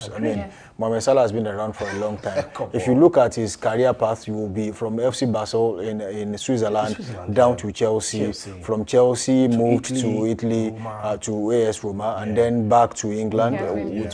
I mean, Mohamed Salah has been around for a long time. If you look at his career path, you will be from FC Basel in Switzerland down to Chelsea. From Chelsea, moved to Italy, to AS Roma, and then back to England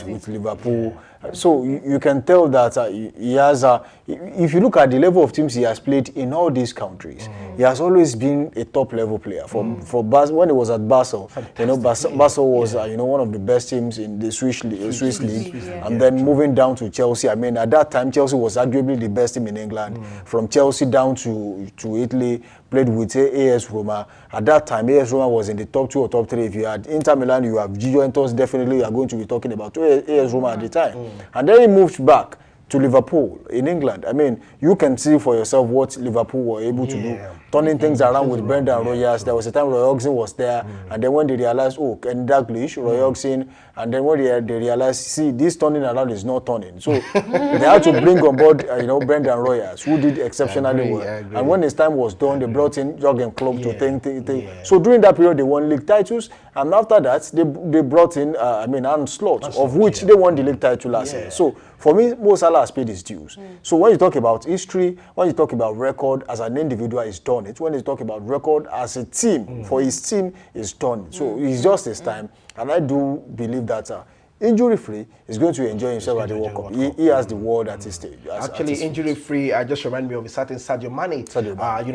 with Liverpool. So you can tell that he has if you look at the level of teams he has played in all these countries, he has always been a top level player. For when he was at Basel, Basel was one of the best teams in the Swiss league, and then moving down to Chelsea. I mean, at that time Chelsea was arguably the best team in England. From Chelsea down to Italy, played with AS Roma. At that time, AS Roma was in the top 2 or top 3. If you had Inter Milan, you have Juventus, definitely you are going to be talking about AS Roma at the time. And then he moved back to Liverpool in England. I mean, you can see for yourself what Liverpool were able to do, turning things around with Brendan Rodgers. There was a time Roy Hodgson was there, and then when they realized, oh, Ken Dalglish, Roy Hodgson, and then when they realized, see, this turning around is not turning. So they had to bring on board, Brendan Rodgers, who did exceptionally well. And when his time was done, they brought in Jurgen Klopp to think. So during that period, they won league titles, and after that, they brought in, Arne Slot, of which they won the league title last year. So for me, Mo Salah has paid his dues. So when you talk about history, when you talk about record as an individual, he's done it. When you talk about record as a team, for his team, he's done it. So it's just his time. And I do believe that injury-free, he's going to enjoy himself at the World Cup. He has the world at his stage. Actually, injury-free, I just remind me of a certain Sadio Mane,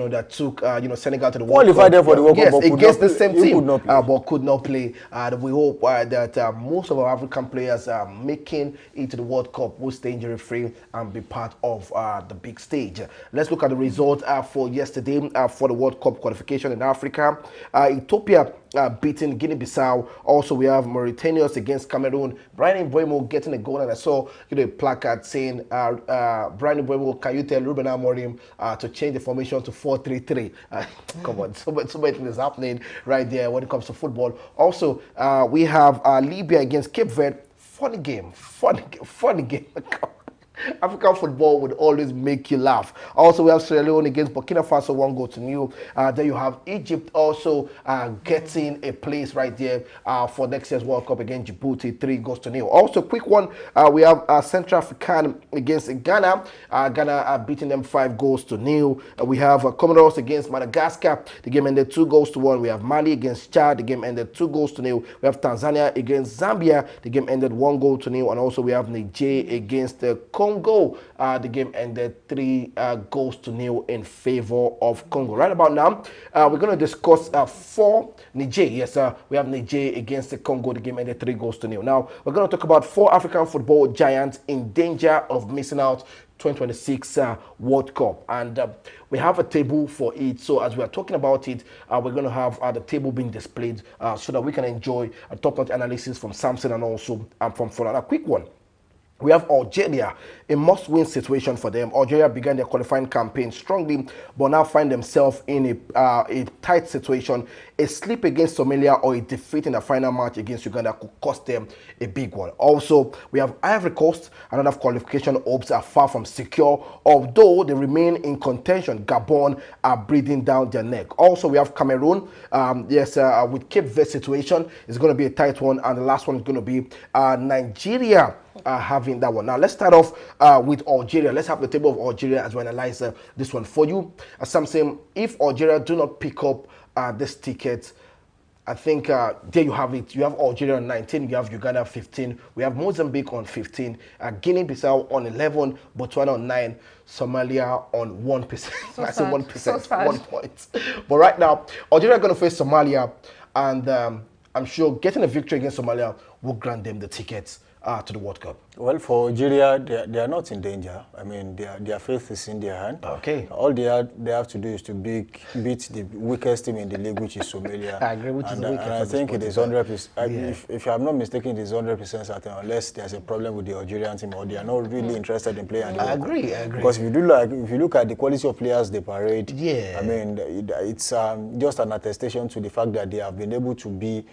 that took Senegal to the World Cup. Qualified there for the World Cup, but against the same team, but could not play. We hope that most of our African players making it to the World Cup will stay injury-free and be part of the big stage. Let's look at the result for yesterday for the World Cup qualification in Africa. Ethiopia beating Guinea-Bissau. Also, we have Mauritania against Cameroon. Brian Mbeumo getting a goal, and I saw a placard saying, Brian Mbeumo, can you tell Ruben Amorim to change the formation to 4-3-3? Come on, so much is happening right there when it comes to football. Also, we have Libya against Cape Verde. Funny game. African football would always make you laugh. Also, we have Sierra Leone against Burkina Faso, 1-0. Then you have Egypt also getting a place right there for next year's World Cup against Djibouti, 3-0. Also, quick one, we have Central African against Ghana. Ghana beating them 5-0. We have Comoros against Madagascar. The game ended 2-1. We have Mali against Chad. The game ended 2-0. We have Tanzania against Zambia. The game ended 1-0. And also we have Niger against Congo. The game ended 3-0 in favor of Congo. Right about now, we're going to discuss for Niger. Yes, we have Niger against the Congo. The game ended 3-0. Now, we're going to talk about 4 African football giants in danger of missing out 2026 World Cup, and we have a table for it. So as we are talking about it, we're going to have the table being displayed so that we can enjoy a top-notch analysis from Samson and also from Fola. A quick one. We have Algeria, a must-win situation for them. Algeria began their qualifying campaign strongly, but now find themselves in a tight situation. A slip against Somalia or a defeat in the final match against Uganda could cost them a big one. Also, we have Ivory Coast. Another qualification hopes are far from secure, although they remain in contention. Gabon are breathing down their neck. Also, we have Cameroon. With Cape Verde situation, it's going to be a tight one. And the last one is going to be Nigeria. Having that one. Now let's start off with Algeria. Let's have the table of Algeria as we analyze this one for you. As some say, if Algeria do not pick up this ticket, I think there you have it. You have Algeria on 19, you have Uganda 15, we have Mozambique on 15, Guinea-Bissau on 11, Botswana on 9, Somalia on 1%. I say 1%, 1 point. But right now, Algeria are going to face Somalia, and I'm sure getting a victory against Somalia will grant them the tickets to the World Cup. Well, for Algeria, they are not in danger. I mean, their faith is in their hand. Okay. All they have to do is to beat the weakest team in the league, which is Somalia. I agree, which is weak. And I think it is 100%. If I'm not mistaken, it is 100% certain, unless there's a problem with the Algerian team or they are not really interested in playing. I agree. Because if you look at the quality of players they parade, I mean, it's just an attestation to the fact that they have been able to be,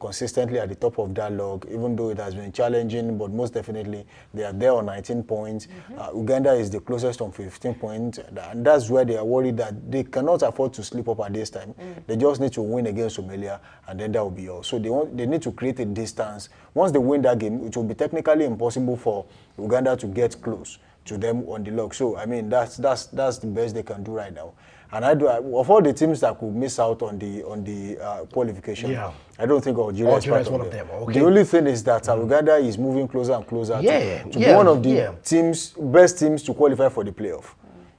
consistently at the top of that log, even though it has been challenging changing, but most definitely they are there on 19 points. Uganda is the closest on 15 points, and that's where they are worried that they cannot afford to slip up at this time. They just need to win against Somalia, and then that will be all. So they need to create a distance. Once they win that game, it will be technically impossible for Uganda to get close to them on the log. So I mean that's the best they can do right now. And of all the teams that could miss out on the qualification, I don't think Algeria is one of them. Okay. The only thing is that Uganda is moving closer and closer to be one of the best teams to qualify for the playoff.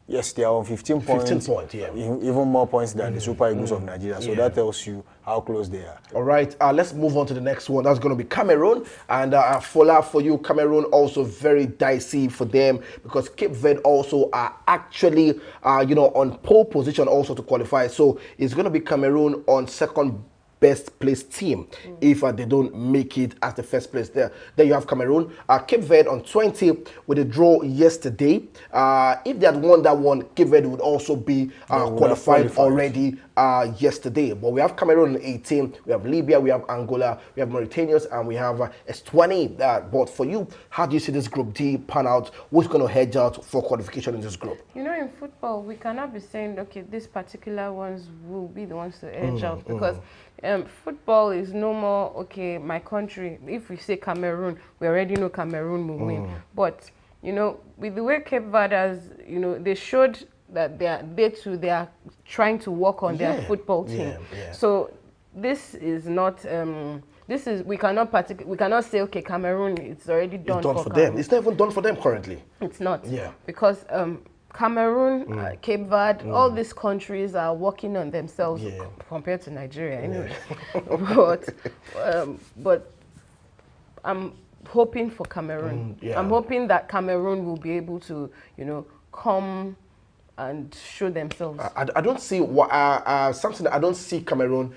Yes, they are on 15 points. 15 points, even more points than the Super Eagles of Nigeria. So that tells you how close they are. All right, let's move on to the next one. That's going to be Cameroon. And for you, Cameroon also very dicey for them because Cape Verde also are actually, on pole position also to qualify. So it's going to be Cameroon on second best placed team if they don't make it as the first place there. There you have Cameroon. Cape Verde on 20 with a draw yesterday. If they had won that one, Cape Verde would also be qualified already yesterday. But we have Cameroon on 18. We have Libya, we have Angola, we have Mauritania, and we have S20. But for you, how do you see this Group D pan out? Who's going to hedge out for qualification in this group? You know, in football, we cannot be saying, okay, these particular ones will be the ones to hedge out because football is no more, okay, my country. If we say Cameroon, we already know Cameroon will win. But, you know, with the way Cape Verde has, you know, they showed that they are trying to work on their football team. So this is not, we cannot say, okay, Cameroon, it's already done, it's done for them. It's not even done for them currently. It's not. Because Cameroon, Cape Verde, all these countries are working on themselves compared to Nigeria anyway. But I'm hoping for Cameroon. I'm hoping that Cameroon will be able to, you know, come and show themselves. I don't see something. I don't see Cameroon,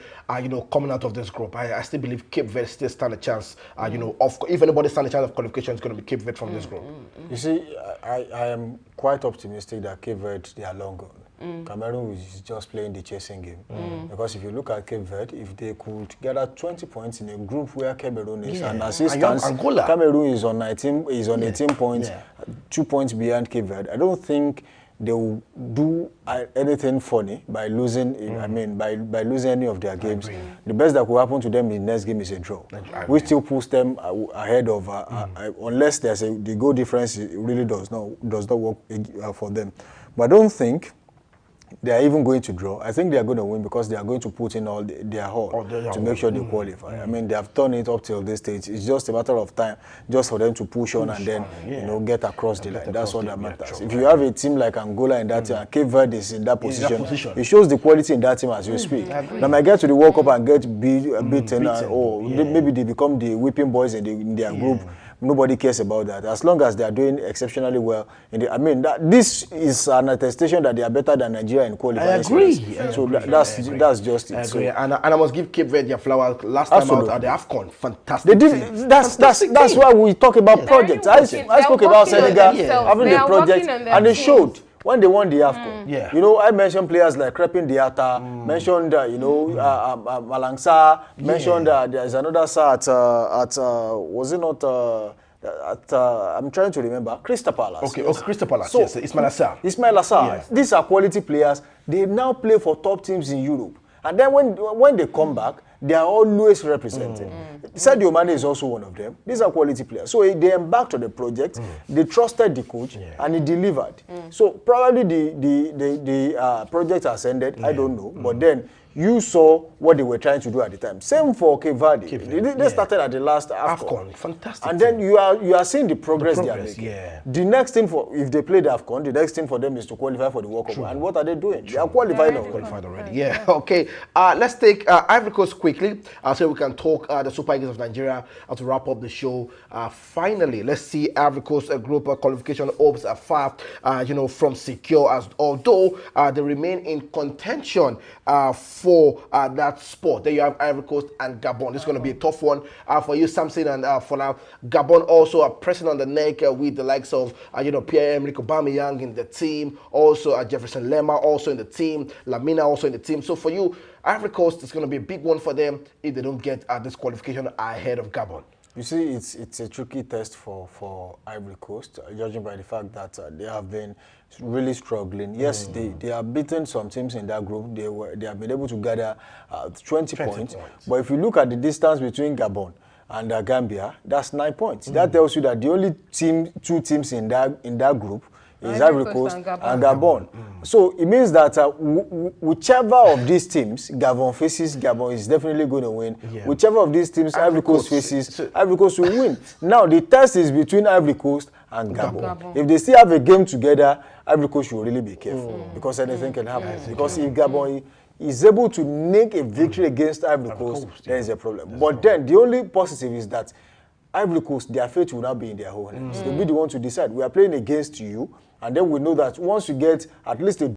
coming out of this group. I still believe Cape Verde still stand a chance. If anybody stand a chance of qualification, it's going to be Cape Verde from this group. You see, I am quite optimistic that Cape Verde, they are long gone. Cameroon is just playing the chasing game. Because if you look at Cape Verde, if they could gather 20 points in a group where Cameroon is, and as it stands, Cameroon is on 18 points, 2 points behind Cape Verde. I don't think they will do anything funny by losing. By losing any of their games. The best that could happen to them in the next game is a draw, which still puts them ahead of. Unless there's the goal difference, it really does not work for them. But I don't think they are even going to draw. I think they are going to win because they are going to put in all their heart to make sure they qualify. I mean, they have done it up till this stage. It's just a matter of time just for them to push on and then, get across the line. That's all that matters. If you have a team like Angola in that team, and Cape Verde is in that position, it shows the quality in that team as you speak. They might get to the World Cup and get beaten, maybe they become the whipping boys in their group. Nobody cares about that. As long as they are doing exceptionally well, this is an attestation that they are better than Nigeria in qualifying. I agree. So that's just it. I agree. And I must give Cape Verde their flowers. Last time out at the AFCON, fantastic. That's why we talk about projects. I spoke about Senegal having the project, and they showed. When they won the AFCON, I mentioned players like Crepin Diatta, mentioned, Malangsa, mentioned there's another sir was it not, I'm trying to remember, Crystal Palace. Okay, Crystal Palace, so, yes, Ismail Assar. Ismail Assar. Yes. These are quality players. They now play for top teams in Europe. And then when they come back, they are always represented. Sadio Mane is also one of them. These are quality players. So they embarked on the project, they trusted the coach, and he delivered. So probably the project has ended, I don't know. But then you saw what they were trying to do at the time. Same for Cape Verde. They started at the last AFCON. Fantastic. And then you are seeing the progress they are making. The next thing if they play the AFCON, the next thing for them is to qualify for the World Cup. And what are they doing? They are qualified already. Yeah, okay. Let's take Ivory Coast quickly so we can talk the Super Eagles of Nigeria to wrap up the show. Finally, let's see Ivory Coast group qualification hopes are far from secure, as although they remain in contention for that spot. There you have Ivory Coast and Gabon. This is going to be a tough one for you, Samson, and for now, Gabon also are pressing on the neck with the likes of Pierre-Emerick Aubameyang in the team, also Jefferson Lerma also in the team, Lamina also in the team. So for you, Ivory Coast is going to be a big one for them if they don't get this qualification ahead of Gabon. You see, it's a tricky test for Ivory Coast, judging by the fact that they have been really struggling. Yes, they have beaten some teams in that group. They have been able to gather 20 points. But if you look at the distance between Gabon and Gambia, that's 9 points. That tells you that the only two teams in that group is Ivory Coast and Gabon. So it means that whichever of these teams Gabon faces, Gabon is definitely going to win. Yeah. Whichever of these teams Ivory Coast faces, Ivory Coast will win. Now the test is between Ivory Coast and Gabon. If they still have a game together, Ivory Coast should really be careful because anything can happen. Because if Gabon is able to make a victory against Ivory Coast, there is a problem. But then the only positive is that Ivory Coast, their fate will not be in their own hands. They'll be the one to decide. We are playing against you, and then we know that once you get at least a